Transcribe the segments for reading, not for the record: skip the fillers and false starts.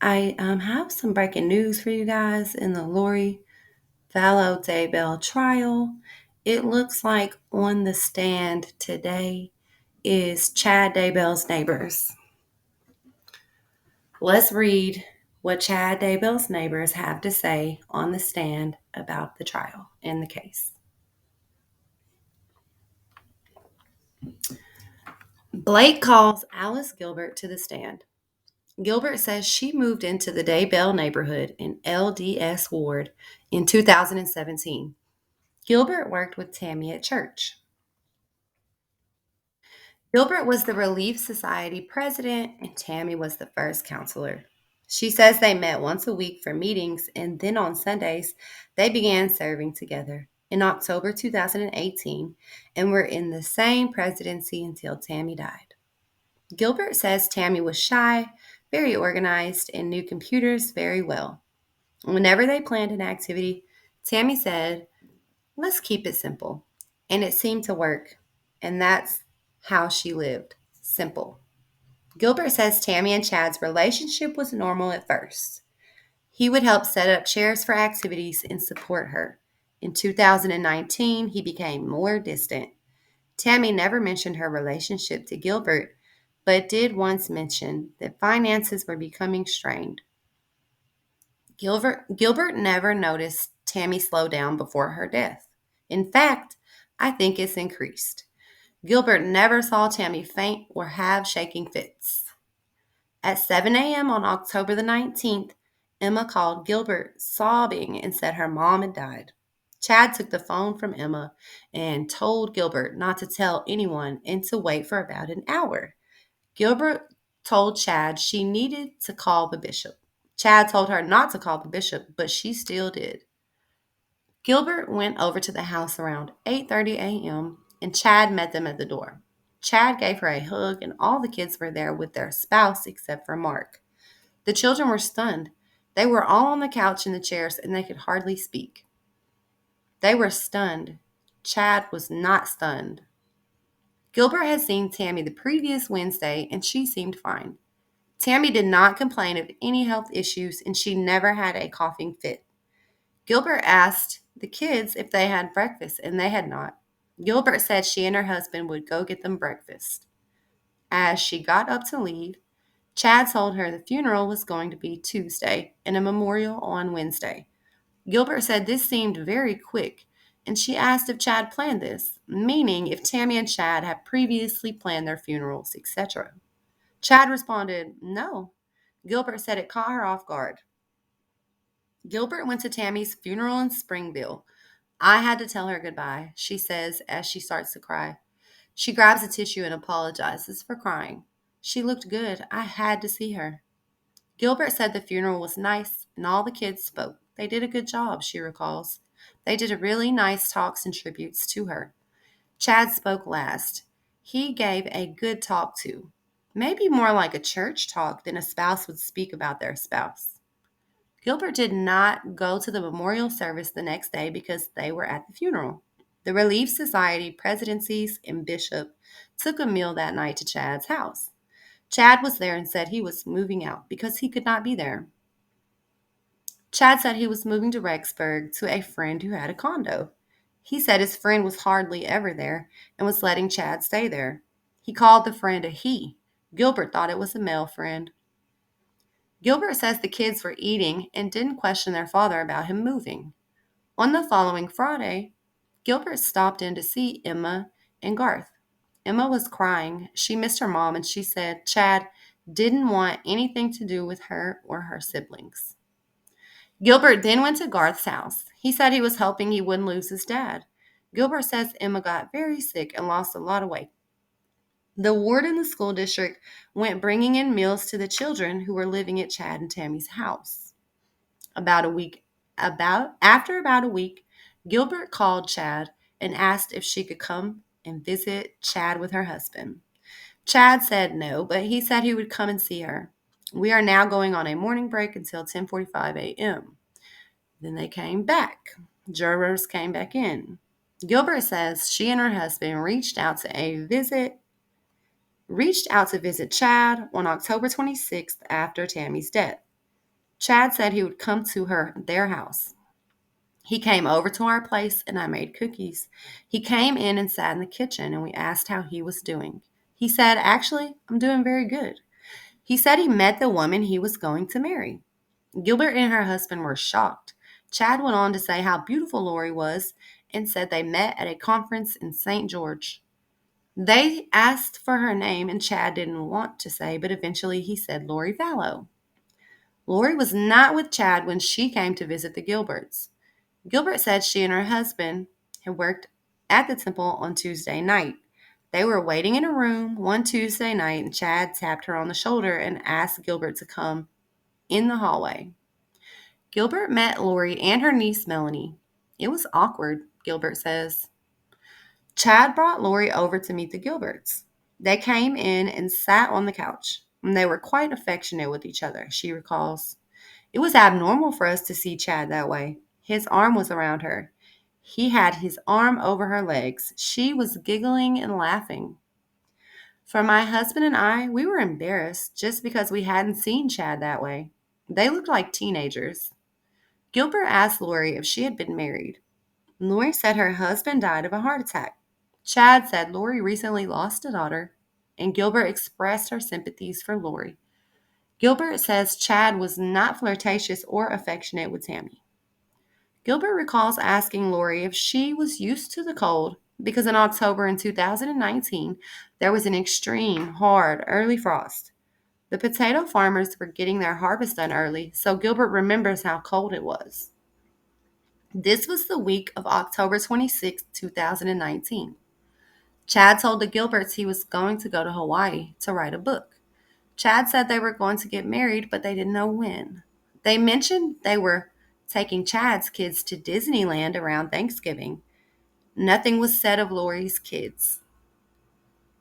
I have some breaking news for you guys in the Lori Vallow Daybell trial. It looks like on the stand today is Chad Daybell's neighbors. Let's read what Chad Daybell's neighbors have to say on the stand about the trial and the case. Blake calls Alice Gilbert to the stand. Gilbert says she moved into the Daybell neighborhood in LDS Ward in 2017. Gilbert worked with Tammy at church. Gilbert was the Relief Society president, and Tammy was the first counselor. She says they met once a week for meetings, and then on Sundays, they began serving together in October 2018 and were in the same presidency until Tammy died. Gilbert says Tammy was shy, very organized, and knew computers very well. Whenever they planned an activity, Tammy said, "Let's keep it simple." And it seemed to work. And that's how she lived. Simple. Gilbert says Tammy and Chad's relationship was normal at first. He would help set up chairs for activities and support her. In 2019, he became more distant. Tammy never mentioned her relationship to Gilbert, but did once mention that finances were becoming strained. Gilbert never noticed Tammy slow down before her death. In fact, I think it's increased. Gilbert never saw Tammy faint or have shaking fits. At 7 a.m. on October the 19th, Emma called Gilbert sobbing and said her mom had died. Chad took the phone from Emma and told Gilbert not to tell anyone and to wait for about an hour. Gilbert told Chad she needed to call the bishop. Chad told her not to call the bishop, but she still did. Gilbert went over to the house around 8:30 a.m. and Chad met them at the door. Chad gave her a hug and all the kids were there with their spouse except for Mark. The children were stunned. They were all on the couch in the chairs and they could hardly speak. They were stunned. Chad was not stunned. Gilbert had seen Tammy the previous Wednesday and she seemed fine. Tammy did not complain of any health issues and she never had a coughing fit. Gilbert asked the kids if they had breakfast and they had not. Gilbert said she and her husband would go get them breakfast. As she got up to leave, Chad told her the funeral was going to be Tuesday and a memorial on Wednesday. Gilbert said this seemed very quick, and she asked if Chad planned this, meaning if Tammy and Chad had previously planned their funerals, etc. Chad responded, no. Gilbert said it caught her off guard. Gilbert went to Tammy's funeral in Springville. I had to tell her goodbye, she says as she starts to cry. She grabs a tissue and apologizes for crying. She looked good. I had to see her. Gilbert said the funeral was nice and all the kids spoke. They did a good job, she recalls. They did a really nice talks and tributes to her. Chad spoke last. He gave a good talk too. Maybe more like a church talk than a spouse would speak about their spouse. Gilbert did not go to the memorial service the next day because they were at the funeral. The Relief Society presidencies and bishop took a meal that night to Chad's house. Chad was there and said he was moving out because he could not be there. Chad said he was moving to Rexburg to a friend who had a condo. He said his friend was hardly ever there and was letting Chad stay there. He called the friend a he. Gilbert thought it was a male friend. Gilbert says the kids were eating and didn't question their father about him moving. On the following Friday, Gilbert stopped in to see Emma and Garth. Emma was crying. She missed her mom and she said Chad didn't want anything to do with her or her siblings. Gilbert then went to Garth's house. He said he was hoping he wouldn't lose his dad. Gilbert says Emma got very sick and lost a lot of weight. The ward in the school district went bringing in meals to the children who were living at Chad and Tammy's house. After about a week, Gilbert called Chad and asked if she could come and visit Chad with her husband. Chad said no, but he said he would come and see her. We are now going on a morning break until 10:45 a.m. Then they came back. Jurors came back in. Gilbert says she and her husband reached out to visit Chad on October 26th after Tammy's death. Chad said he would come to their house. He came over to our place and I made cookies. He came in and sat in the kitchen and we asked how he was doing. He said, "Actually, I'm doing very good." He said he met the woman he was going to marry. Gilbert and her husband were shocked. Chad went on to say how beautiful Lori was and said they met at a conference in St. George. They asked for her name and Chad didn't want to say, but eventually he said Lori Vallow. Lori was not with Chad when she came to visit the Gilberts. Gilbert said she and her husband had worked at the temple on Tuesday night. They were waiting in a room one Tuesday night, and Chad tapped her on the shoulder and asked Gilbert to come in the hallway. Gilbert met Lori and her niece Melanie. It was awkward, Gilbert says. Chad brought Lori over to meet the Gilberts. They came in and sat on the couch, and they were quite affectionate with each other, she recalls. It was abnormal for us to see Chad that way. His arm was around her. He had his arm over her legs. She was giggling and laughing. For my husband and I, we were embarrassed just because we hadn't seen Chad that way. They looked like teenagers. Gilbert asked Lori if she had been married. Lori said her husband died of a heart attack. Chad said Lori recently lost a daughter, and Gilbert expressed her sympathies for Lori. Gilbert says Chad was not flirtatious or affectionate with Tammy. Gilbert recalls asking Lori if she was used to the cold because in October in 2019, there was an extreme, hard, early frost. The potato farmers were getting their harvest done early, so Gilbert remembers how cold it was. This was the week of October 26, 2019. Chad told the Gilberts he was going to go to Hawaii to write a book. Chad said they were going to get married, but they didn't know when. They mentioned they were taking Chad's kids to Disneyland around Thanksgiving. Nothing was said of Lori's kids.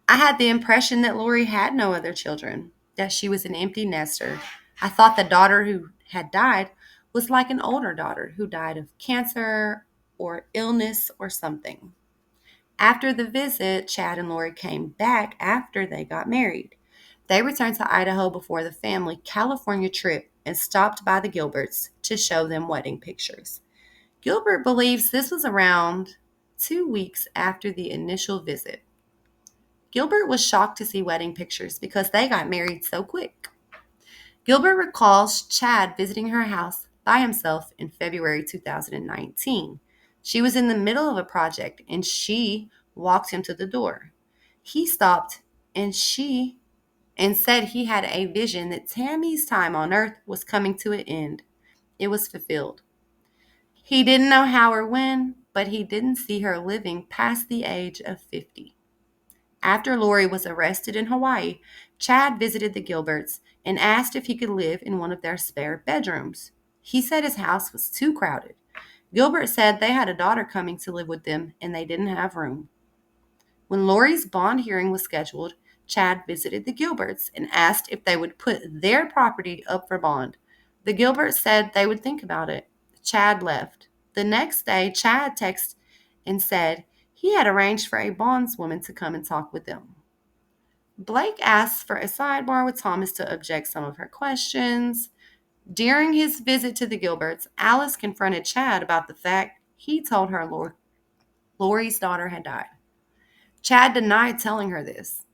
I had the impression that Lori had no other children, that she was an empty nester. I thought the daughter who had died was like an older daughter who died of cancer or illness or something. After the visit, Chad and Lori came back after they got married. They returned to Idaho before the family California trip and stopped by the Gilberts to show them wedding pictures. Gilbert believes this was around 2 weeks after the initial visit. Gilbert was shocked to see wedding pictures because they got married so quick. Gilbert recalls Chad visiting her house by himself in February 2019. She was in the middle of a project and she walked him to the door. He stopped and said he had a vision that Tammy's time on earth was coming to an end. It was fulfilled. He didn't know how or when, but he didn't see her living past the age of 50. After Lori was arrested in Hawaii, Chad visited the Gilberts and asked if he could live in one of their spare bedrooms. He said his house was too crowded. Gilbert said they had a daughter coming to live with them and they didn't have room. When Lori's bond hearing was scheduled, Chad visited the Gilberts and asked if they would put their property up for bond. The Gilberts said they would think about it. Chad left. The next day, Chad texted and said he had arranged for a bondswoman to come and talk with them. Blake asked for a sidebar with Thomas to object some of her questions. During his visit to the Gilberts, Alice confronted Chad about the fact he told her Lori's daughter had died. Chad denied telling her this.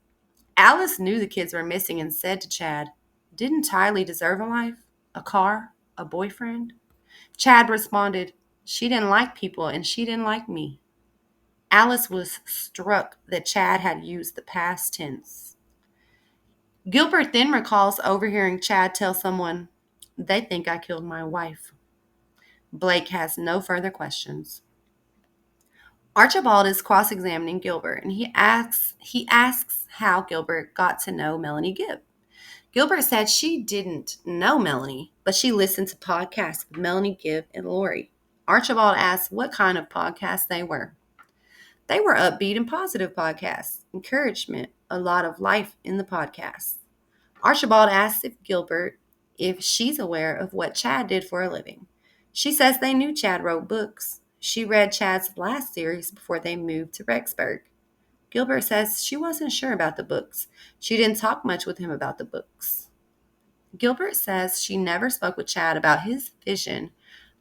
Alice knew the kids were missing and said to Chad, "Didn't Tylee deserve a life? A car? A boyfriend?" Chad responded, "She didn't like people and she didn't like me." Alice was struck that Chad had used the past tense. Gilbert then recalls overhearing Chad tell someone, "They think I killed my wife." Blake has no further questions. Archibald is cross-examining Gilbert, and he asks how Gilbert got to know Melanie Gibb. Gilbert said she didn't know Melanie, but she listened to podcasts with Melanie Gibb and Lori. Archibald asked what kind of podcasts they were. They were upbeat and positive podcasts, encouragement, a lot of life in the podcasts. Archibald asked Gilbert if she's aware of what Chad did for a living. She says they knew Chad wrote books. She read Chad's last series before they moved to Rexburg. Gilbert says she wasn't sure about the books. She didn't talk much with him about the books. Gilbert says she never spoke with Chad about his vision,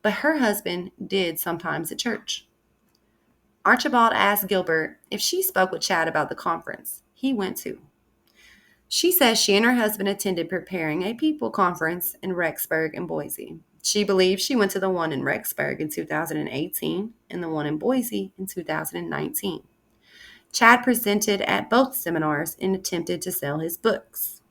but her husband did sometimes at church. Archibald asked Gilbert if she spoke with Chad about the conference he went to. She says she and her husband attended preparing a people conference in Rexburg and Boise. She believes she went to the one in Rexburg in 2018 and the one in Boise in 2019. Chad presented at both seminars and attempted to sell his books.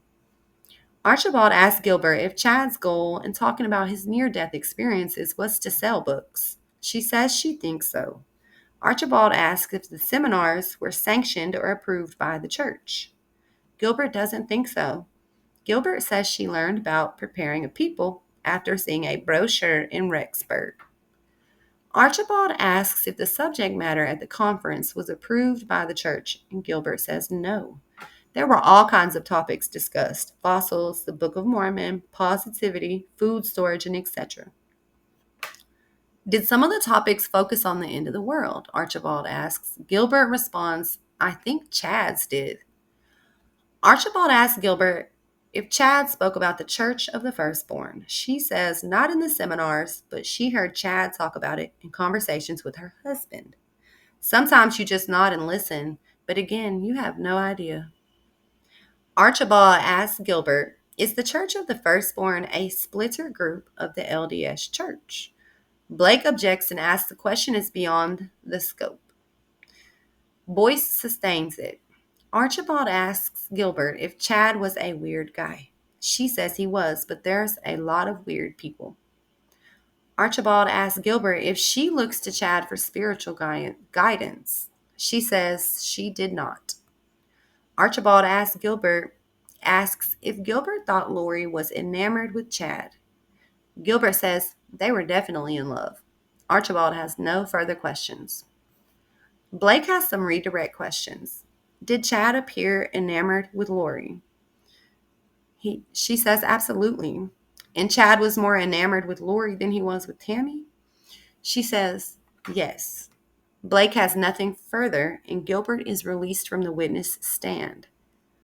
Archibald asked Gilbert if Chad's goal in talking about his near-death experiences was to sell books. She says she thinks so. Archibald asks if the seminars were sanctioned or approved by the church. Gilbert doesn't think so. Gilbert says she learned about preparing a people after seeing a brochure in Rexburg. Archibald asks if the subject matter at the conference was approved by the church, and Gilbert says no. There were all kinds of topics discussed: fossils, the Book of Mormon, positivity, food storage, and etc. Did some of the topics focus on the end of the world? Archibald asks. Gilbert responds, I think Chad's did. Archibald asks Gilbert if Chad spoke about the Church of the Firstborn. She says not in the seminars, but she heard Chad talk about it in conversations with her husband. Sometimes you just nod and listen, but again, you have no idea. Archibald asks Gilbert, is the Church of the Firstborn a splitter group of the LDS Church? Blake objects and asks the question is beyond the scope. Boyce sustains it. Archibald asks Gilbert if Chad was a weird guy. She says he was, but there's a lot of weird people. Archibald asks Gilbert if she looks to Chad for spiritual guidance. She says she did not. Archibald asks if Gilbert thought Lori was enamored with Chad. Gilbert says they were definitely in love. Archibald has no further questions. Blake has some redirect questions. Did Chad appear enamored with Lori? She says absolutely. And Chad was more enamored with Lori than he was with Tammy? She says yes. Blake has nothing further, and Gilbert is released from the witness stand.